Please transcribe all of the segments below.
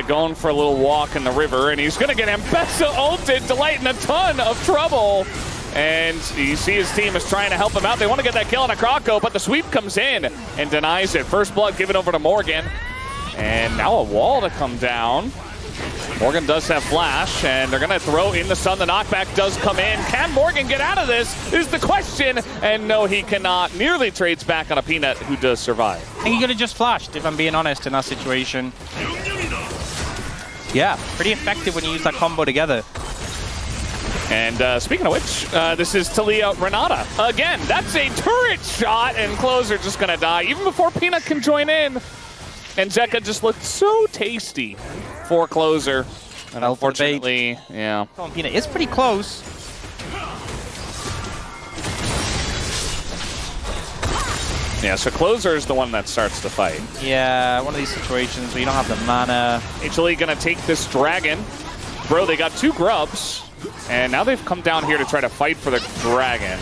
Going for a little walk in the river, and he's going to get Mbessa ulted, Delight in a ton of trouble. And you see his team is trying to help him out. They want to get that kill on a Croco, but the sweep comes in and denies it. First blood given over to Morgan. And now a wall to come down. Morgan does have flash, and they're going to throw in the sun. The knockback does come in. Can Morgan get out of this is the question. And no, he cannot. Nearly trades back on a Peanut, who does survive. I think he could have just flashed, if I'm being honest, in that situation. Yeah, pretty effective when you use that combo together. And speaking of which, this is Talia Renata. Again, that's a turret shot, and Closer just going to die even before Peanut can join in. And Zeka just looked so tasty for Closer. And unfortunately, yeah. Peanut is pretty close. Yeah, so Closer is the one that starts the fight. Yeah, one of these situations where you don't have the mana. HLE going to take this dragon. Bro, they got 2 grubs, and now they've come down here to try to fight for the dragon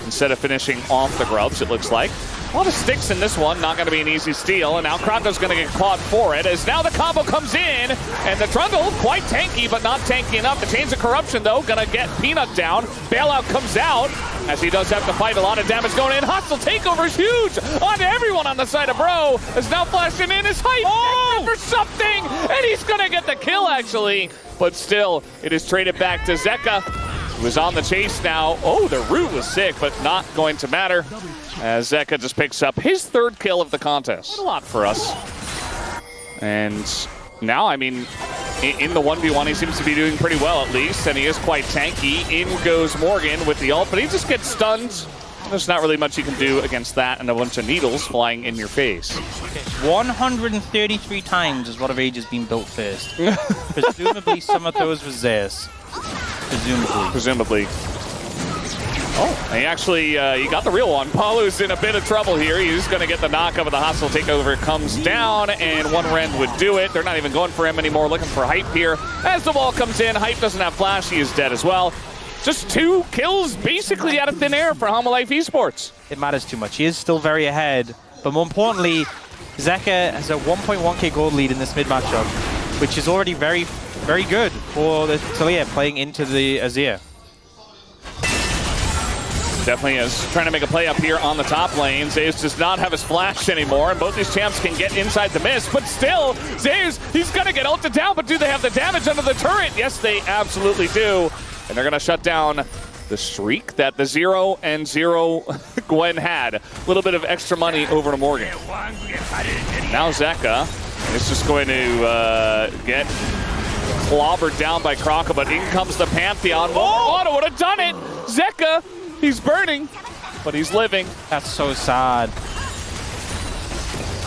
instead of finishing off the grubs, it looks like. A lot of sticks in this one, not going to be an easy steal, and now Croco's going to get clawed for it, as now the combo comes in, and the Trundle, quite tanky, but not tanky enough. The Chains of Corruption, though, going to get Peanut down. Bailout comes out, as he does have to fight. A lot of damage going in. Hostile takeover is huge on everyone on the side of Bro, is now flashing in his height for something, and he's going to get the kill, actually. But still, it is traded back to Zeka, who is on the chase now. Oh, the root was sick, but not going to matter, as Zeka just picks up his 3rd kill of the contest. A lot for us. And now, I mean, in the 1v1, he seems to be doing pretty well at least, and he is quite tanky. In goes Morgan with the ult, but he just gets stunned. There's not really much you can do against that and a bunch of needles flying in your face. 133 times is what Rage has been built first. Presumably some of those were Zeus. Presumably. Oh, he actually, he got the real one. Palu's in a bit of trouble here. He's going to get the knockup of the hostile takeover. Comes down, and one Rend would do it. They're not even going for him anymore, looking for Hype here. As the wall comes in, Hype doesn't have flash. He is dead as well. Just 2 kills basically out of thin air for Hanwha Life Esports. It matters too much. He is still very ahead. But more importantly, Zeka has a 1.1k gold lead in this mid matchup, which is already very, very good for the Talia playing into the Azir. Definitely is trying to make a play up here on the top lane. Zeus does not have his flash anymore, and both these champs can get inside the mist, but still, Zeus, he's going to get ulted down, but do they have the damage under the turret? Yes, they absolutely do. And they're going to shut down the streak that the 0-0 Gwen had. A little bit of extra money over to Morgan. Now Zeka is just going to get clobbered down by Croco, but in comes the Pantheon. Auto would have done it! Zeka, he's burning, but he's living. That's so sad.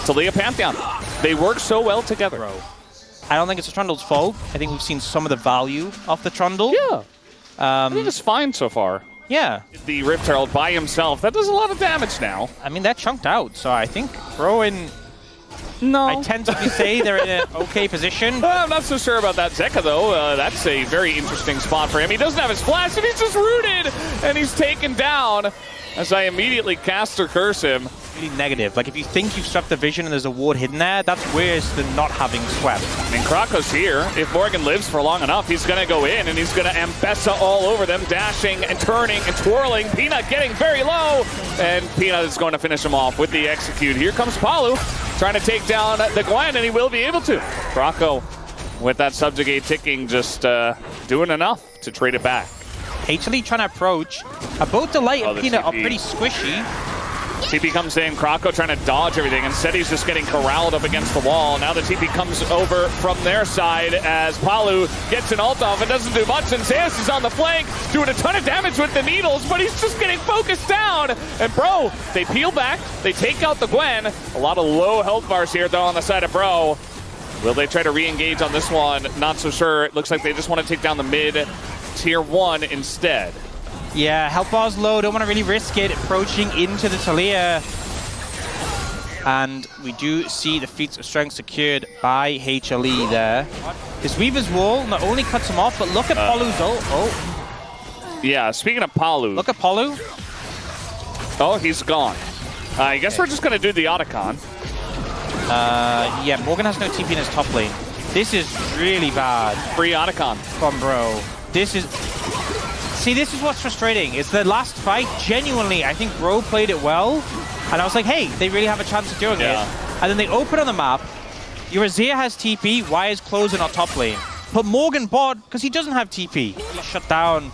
Talia Pantheon, they work so well together. Bro, I don't think it's the Trundle's fault. I think we've seen some of the value of the Trundle. Yeah. I think it's fine so far. Yeah. The Rift Herald by himself, that does a lot of damage now. I mean, they're chunked out, so I think Rowan... No. I tend to say they're in an okay position. I'm not so sure about that Zeka, though. That's a very interesting spot for him. He doesn't have his flash, and he's just rooted, and he's taken down as I immediately cast or curse him. Really negative. Like, if you think you've swept the vision and there's a ward hidden there, that's worse than not having swept. I mean, Croco's here. If Morgan lives for long enough, he's going to go in, and he's going to Mbessa all over them, dashing and turning and twirling. Peanut getting very low, and Peanut is going to finish him off with the execute. Here comes Palu, trying to take down the Gwen, and he will be able to. Croco, with that subjugate ticking, just doing enough to trade it back. HLE trying to approach. Both Delight and Peanut are pretty squishy. TP comes in, Croco trying to dodge everything. Instead, he's just getting corralled up against the wall. Now the TP comes over from their side as Palu gets an ult off and doesn't do much. And Zeus is on the flank, doing a ton of damage with the needles, but he's just getting focused down. And Bro, they peel back, they take out the Gwen. A lot of low health bars here, though, on the side of Bro. Will they try to re-engage on this one? Not so sure. It looks like they just want to take down the mid tier 1 instead. Yeah, health bar's low, don't want to really risk it. Approaching into the Talia. And we do see the feats of strength secured by HLE there. This Weaver's Wall not only cuts him off, but look at Palu's ult. Oh. Yeah, speaking of Palu. Look at Palu. Oh, he's gone. I guess we're just going to do the Otacon. Yeah, Morgan has no TP in his top lane. This is really bad. Free Otacon. From Bro. This is... See, this is what's frustrating. It's the last fight. Genuinely, I think Bro played it well. And I was like, hey, they really have a chance of doing it. And then they open on the map. Your Azir has TP. Why is Closer not top lane? Put Morgan bot, because he doesn't have TP. He shut down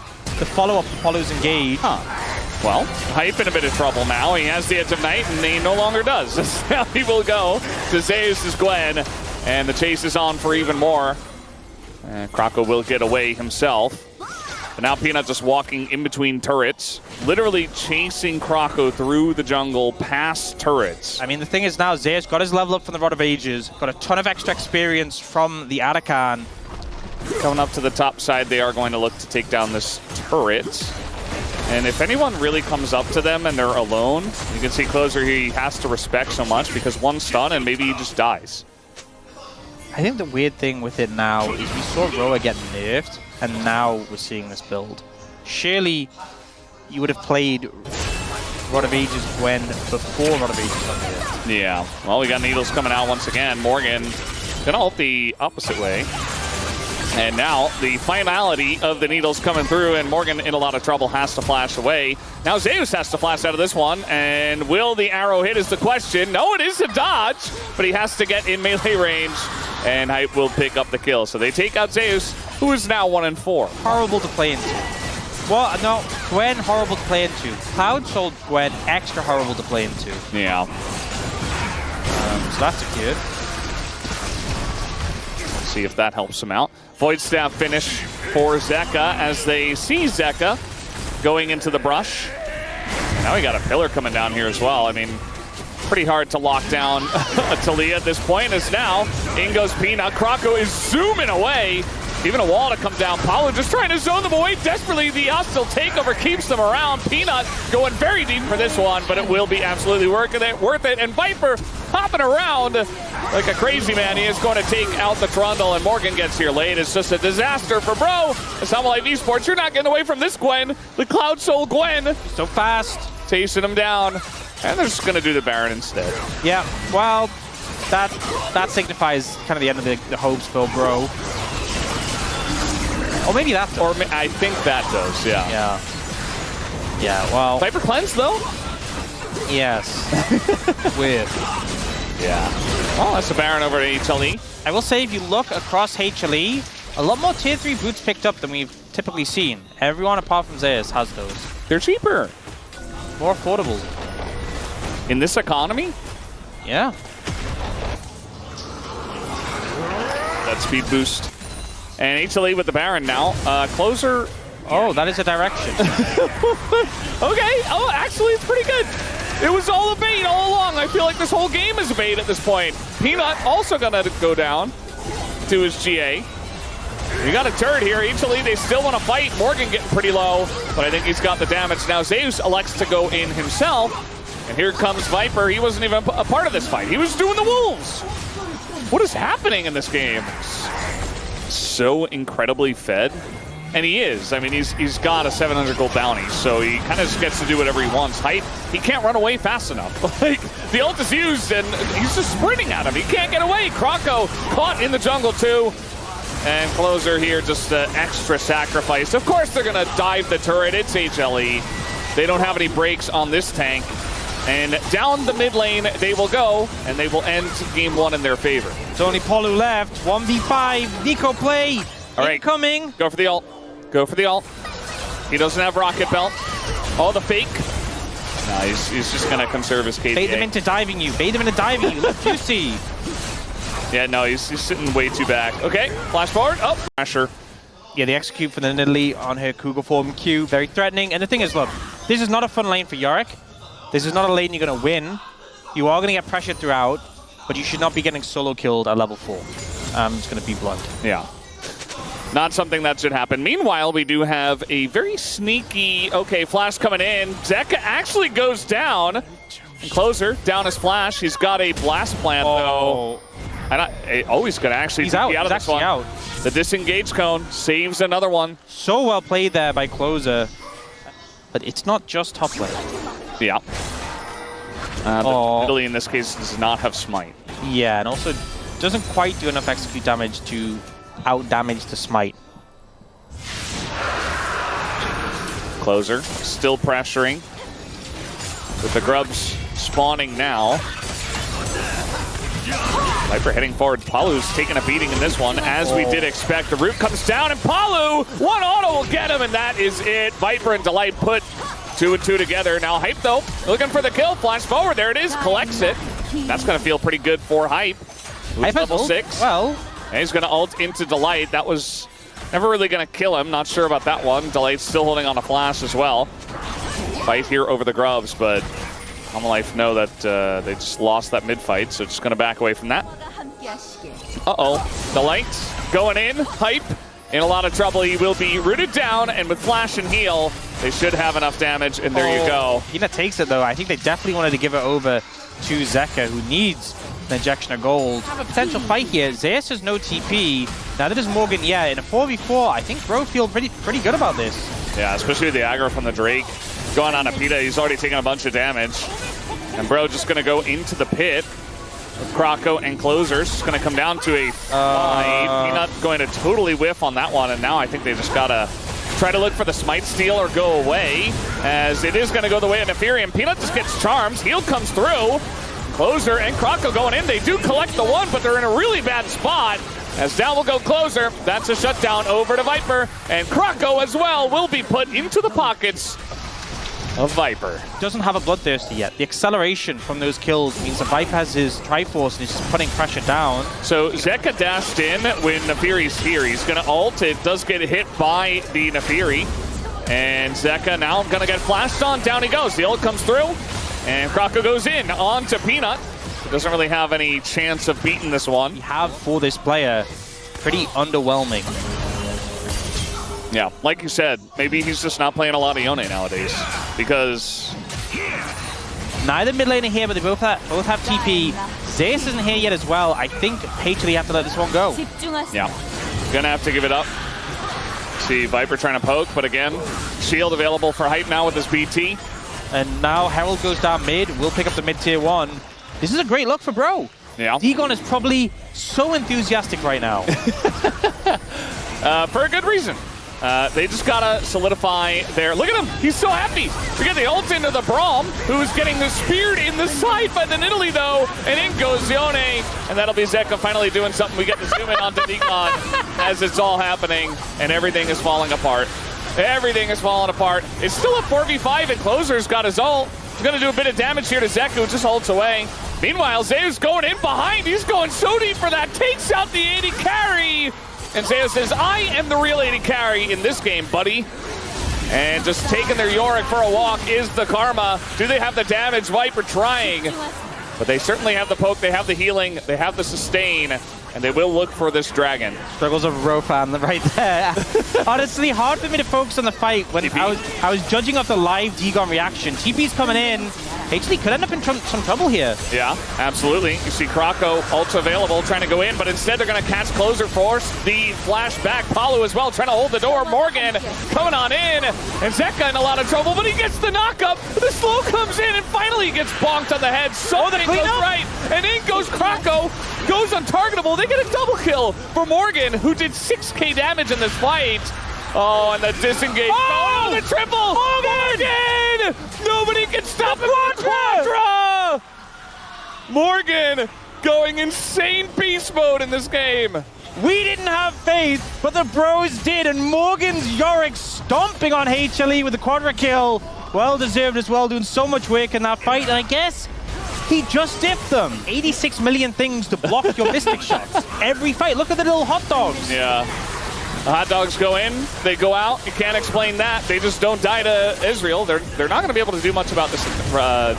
the follow-up Apollo's engage. Well, Hype in a bit of trouble now. He has the Edge of Night, and he no longer does. Now he will go to Zeus' Gwen, and the chase is on for even more. Krako will get away himself. But now Peanut just walking in between turrets, literally chasing Krako through the jungle past turrets. I mean, the thing is now, Zeus got his level up from the Rod of Ages, got a ton of extra experience from the Atachan. Coming up to the top side, they are going to look to take down this turret. And if anyone really comes up to them and they're alone, you can see Closer he has to respect so much because one stun and maybe he just dies. I think the weird thing with it now is we saw Roa get nerfed, and now we're seeing this build. Surely you would have played Rod of Ages Gwen before Rod of Ages on here. Yeah, well, we got Needles coming out once again. Morgan gonna ult the opposite way. And now the finality of the Needles coming through, and Morgan in a lot of trouble, has to flash away. Now Zeus has to flash out of this one, and will the arrow hit is the question. No, it is a dodge, but he has to get in melee range, and Hype will pick up the kill. So they take out Zeus, who is now 1-4. Horrible to play into. Well, no, Gwen, horrible to play into. Cloud sold Gwen, extra horrible to play into. Yeah. So that's a good. Let's see if that helps him out. Void Staff finish for Zeka as they see Zeka going into the brush. Now we got a pillar coming down here as well. I mean, pretty hard to lock down a Talia at this point, as now in goes Peanut. Krako is zooming away. Even a wall to come down. Paulo just trying to zone them away desperately. The hostile takeover keeps them around. Peanut going very deep for this one, but it will be absolutely worth it. And Viper hopping around like a crazy man. He is going to take out the Trundle, and Morgan gets here late. It's just a disaster for Bro. It's Hanwha Esports. You're not getting away from this Gwen. The Cloud Soul Gwen. So fast. Chasing him down. And they're just going to do the Baron instead. Yeah, well, that signifies kind of the end of the hopes for Bro. Or maybe that does. Or I think that does, yeah. Yeah, well... Viper Cleanse, though? Yes. Weird. Yeah. Well, that's a Baron over to HLE. I will say, if you look across HLE, a lot more tier 3 boots picked up than we've typically seen. Everyone apart from Zeus has those. They're cheaper. More affordable. In this economy? Yeah. That speed boost. And HLE with the Baron now. Closer. Oh, that is a direction. Okay. Oh, actually, it's pretty good. It was all a bait all along. I feel like this whole game is a bait at this point. Peanut also going to go down to his GA. You got a turret here. HLE, they still want to fight. Morgan getting pretty low, but I think he's got the damage. Now Zeus elects to go in himself. And here comes Viper. He wasn't even a part of this fight. He was doing the Wolves. What is happening in this game? So incredibly fed. And he is. I mean, he's got a 700 gold bounty, so he kind of just gets to do whatever he wants. Hype, he can't run away fast enough. Like, the ult is used, and he's just sprinting at him. He can't get away. Krako caught in the jungle, too. And Closer here, just an extra sacrifice. Of course, they're going to dive the turret. It's HLE. They don't have any breaks on this tank. And down the mid lane they will go, and they will end game 1 in their favor. It's only Polu left. 1v5. Nico play. All right. Incoming. Go for the ult. Go for the ult. He doesn't have Rocket Belt. Oh, the fake. No, he's just going to conserve his KDA. Bait him into diving you. Bait him into diving you. Look juicy. Yeah, no, he's sitting way too back. Okay, flash forward. Oh, pressure. Yeah, the execute for the Nidalee on her Cougar form Q. Very threatening. And the thing is, look, this is not a fun lane for Yorick. This is not a lane you're going to win. You are going to get pressured throughout, but you should not be getting solo killed at level 4. It's going to be blunt. Yeah. Not something that should happen. Meanwhile, we do have a very sneaky, okay, flash coming in. Zeka actually goes down. And Closer, down his flash. He's got a blast plant, though. And he's going to actually be out of this one. Out. The disengage cone saves another one. So well played there by Closer. But it's not just top lane. Yeah. Italy in this case does not have smite. Yeah, and also doesn't quite do enough execute damage to out-damage the smite. Closer still pressuring with the grubs spawning now. Viper heading forward. Palu's taking a beating in this one, as we did expect. The root comes down, and Palu, one auto will get him, and that is it. Viper and Delight put 2 and 2 together. Now Hype, though, looking for the kill. Flash forward. There it is. Collects it. That's going to feel pretty good for Hype. Who's level 6. Well, and he's going to ult into Delight. That was never really going to kill him. Not sure about that one. Delight's still holding on a flash as well. Fight here over the grubs, but Life know that they just lost that mid fight, so just going to back away from that. Uh-oh. Delight going in. Hype in a lot of trouble. He will be rooted down, and with flash and heal, they should have enough damage, and there you go. Hina takes it, though. I think they definitely wanted to give it over to Zeka, who needs an injection of gold. Have a potential fight here. Zeus has no TP. Now that is Morgan, yeah, in a 4v4, I think Bro feel pretty good about this. Yeah, especially with the aggro from the Drake going on Apita. He's already taken a bunch of damage. And Bro just going to go into the pit with Croco and Closers. It's going to come down to a fight. Peanut going to totally whiff on that one, and now I think they just got to try to look for the smite steal or go away, as it is going to go the way of Nefarium. Peanut just gets charms. Heal comes through. Closer and Croco going in. They do collect the one, but they're in a really bad spot. As down will go Closer. That's a shutdown over to Viper. And Croco as well will be put into the pockets of Viper. Doesn't have a Bloodthirsty yet. The acceleration from those kills means that Viper has his Triforce and he's just putting pressure down. So Zeka dashed in when Nefari's here. He's going to ult. It does get hit by the Nefari. And Zeka now going to get flashed on. Down he goes. The ult comes through. And Croco goes in on to Peanut. Doesn't really have any chance of beating this one. We have, for this player, pretty underwhelming. Yeah, like you said, maybe he's just not playing a lot of Yone nowadays, because neither mid laner here, but they both have TP. Zeus isn't here yet as well. I think HLE have to let this one go. Yeah, gonna have to give it up. See Viper trying to poke, but again, shield available for Hype now with this BT. And now Herald goes down mid. We'll pick up the mid tier 1. This is a great look for Bro. Yeah. Degon is probably so enthusiastic right now. For a good reason. They just gotta solidify their... Look at him! He's so happy! We get the ult into the Braum, who's getting the speared in the side by the Nidalee, though, and in goes Yone, and that'll be Zeka finally doing something. We get to zoom in onto Degon as it's all happening, and everything is falling apart. Everything is falling apart. It's still a 4v5, and Closer's got his ult. He's gonna do a bit of damage here to Zeka, who just ults away. Meanwhile, Zeus going in behind. He's going so deep for that. Takes out the AD carry. And Zeus says, I am the real AD carry in this game, buddy. And just taking their Yorick for a walk is the Karma. Do they have the damage? Viper trying. But they certainly have the poke, they have the healing, they have the sustain, and they will look for this dragon. Struggles of Rofan right there. Honestly, hard for me to focus on the fight when I was judging off the live Degon reaction. TP's coming in. HLE could end up in some trouble here. Yeah, absolutely. You see Croco ultra available, trying to go in, but instead they're going to catch Closer, force the flash back. Palu as well, trying to hold the door. Morgan coming on in, and Zeka in a lot of trouble, but he gets the knockup. The slow comes in, and finally he gets bonked on the head. Something goes right, and in goes Croco. Goes untargetable. They get a double kill for Morgan, who did 6k damage in this fight. Oh, and the disengage. Oh, the triple! Morgan! Nobody can stop him. Quadra! Morgan going insane beast mode in this game. We didn't have faith, but the Bros did, and Morgan's Yorick stomping on HLE with the quadra kill. Well deserved as well, doing so much work in that fight, and I guess he just dipped them. 86 million things to block your Mystic shots. Every fight. Look at the little hot dogs. Yeah. The hot dogs go in, they go out. You can't explain that. They just don't die to Israel. They're not going to be able to do much about this. I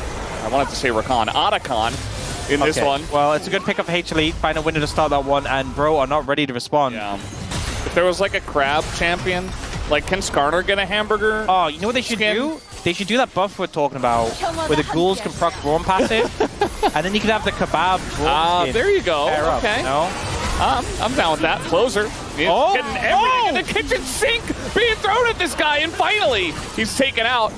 wanted to say Rakan. Otacon in this one. Well, it's a good pick up for HLE. Find a winner to start that one, and Bro are not ready to respond. Yeah. If there was like a crab champion, like can Skarner get a hamburger? Oh, you know what they should do? They should do that buff we're talking about, where the ghouls can proc Braum passive, and then you could have the kebab. There you go. Okay. No? I'm down with that. Closer. Getting everything in the kitchen sink being thrown at this guy, and finally he's taken out.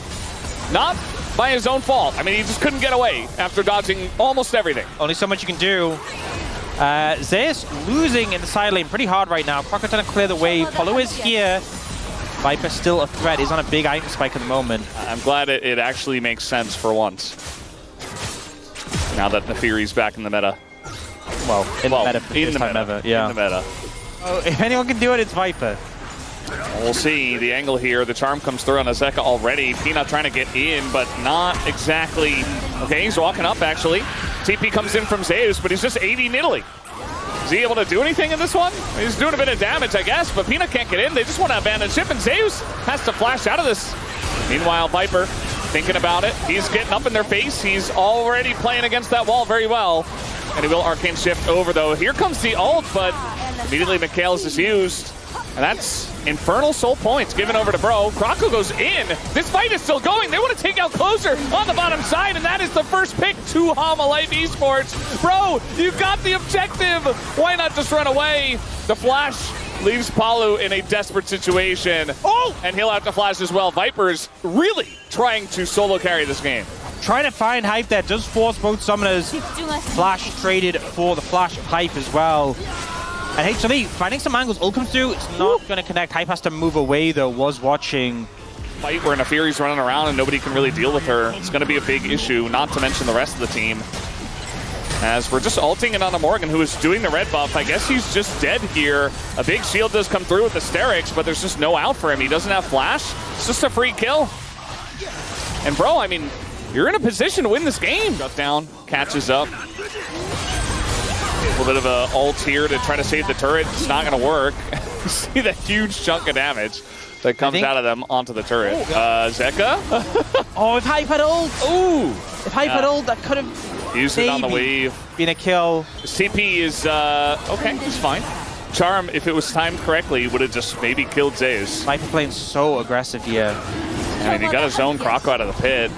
Not by his own fault. I mean, he just couldn't get away after dodging almost everything. Only so much you can do. Zeus losing in the side lane pretty hard right now. Croco's trying to clear the way. Polo is here. Viper still a threat. He's on a big item spike at the moment. I'm glad it actually makes sense for once. Now that Nefiri's back in the meta. Well, in the meta for the first time ever. Yeah. In the meta. Oh, if anyone can do it, it's Viper. We'll see the angle here. The charm comes through on Azeka already. Peanut trying to get in, but not exactly. Okay, he's walking up actually. TP comes in from Zeus, but he's just 80 Nidalee. Is he able to do anything in this one? He's doing a bit of damage, I guess, but Peanut can't get in. They just want to abandon ship, and Zeus has to flash out of this. Meanwhile, Viper thinking about it. He's getting up in their face. He's already playing against that wall very well. And he will arcane shift over, though. Here comes the ult, but immediately Mikhails is used. And that's Infernal Soul points given over to Bro. Croco goes in. This fight is still going. They want to take out Closer on the bottom side, and that is the first pick to Hanwha Life Esports. Bro, you got the objective. Why not just run away? The flash leaves Palu in a desperate situation. Oh! And he'll have to flash as well. Viper's really trying to solo carry this game. Trying to find Hype there does force both summoners. Flash traded for the flash of Hype as well. And HLE finding some angles. Ult comes through. It's not going to connect. Hype has to move away, though. Was watching. Fight where Nefiri's running around and nobody can really deal with her. It's going to be a big issue, not to mention the rest of the team. As we're just ulting in on a Morgan, who is doing the red buff. I guess he's just dead here. A big shield does come through with the Sterix, but there's just no out for him. He doesn't have flash. It's just a free kill. And bro, I mean, you're in a position to win this game. Shut down, catches up. A little bit of a ult here to try to save the turret. It's not going to work. See that huge chunk of damage that comes out of them onto the turret. Zeka? Oh, if Hype had ult! Ooh! If Hype had ult, that could have used it on the wave. Been a kill. CP is, okay, he's fine. Charm, if it was timed correctly, would have just maybe killed Zeus. Viper playing so aggressive here. I mean, he got his own Croco out of the pit.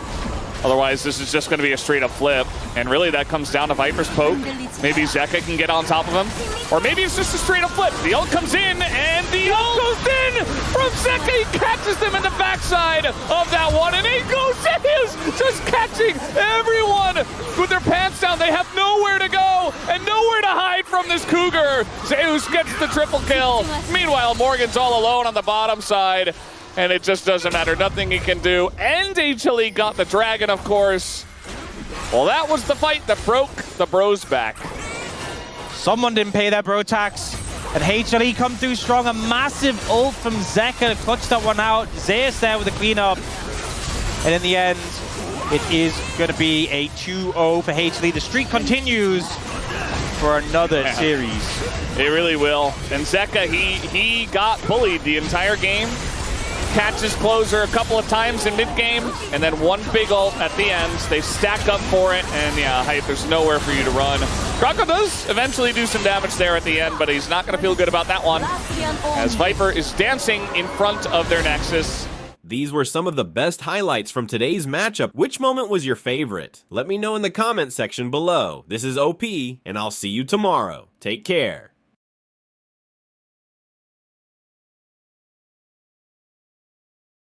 Otherwise, this is just going to be a straight-up flip. And really, that comes down to Viper's poke. Maybe Zeka can get on top of him. Or maybe it's just a straight-up flip. The ult comes in, and the ult goes in from Zeka. He catches them in the backside of that one. And in goes Zeus, just catching everyone with their pants down. They have nowhere to go and nowhere to hide from this Cougar. Zeus gets the triple kill. Meanwhile, Morgan's all alone on the bottom side. And it just doesn't matter. Nothing he can do. And HLE got the dragon, of course. Well, that was the fight that broke the Bros back. Someone didn't pay that bro tax. And HLE come through strong. A massive ult from Zeka. Clutched that one out. Zeus there with the cleanup. And in the end, it is going to be a 2-0 for HLE. The streak continues for another series. It really will. And Zeka, he got bullied the entire game. Catches Closer a couple of times in mid-game, and then one big ult at the end. They stack up for it, and yeah, Hype, there's nowhere for you to run. Croco does eventually do some damage there at the end, but he's not going to feel good about that one, as Viper is dancing in front of their Nexus. These were some of the best highlights from today's matchup. Which moment was your favorite? Let me know in the comment section below. This is OP, and I'll see you tomorrow. Take care.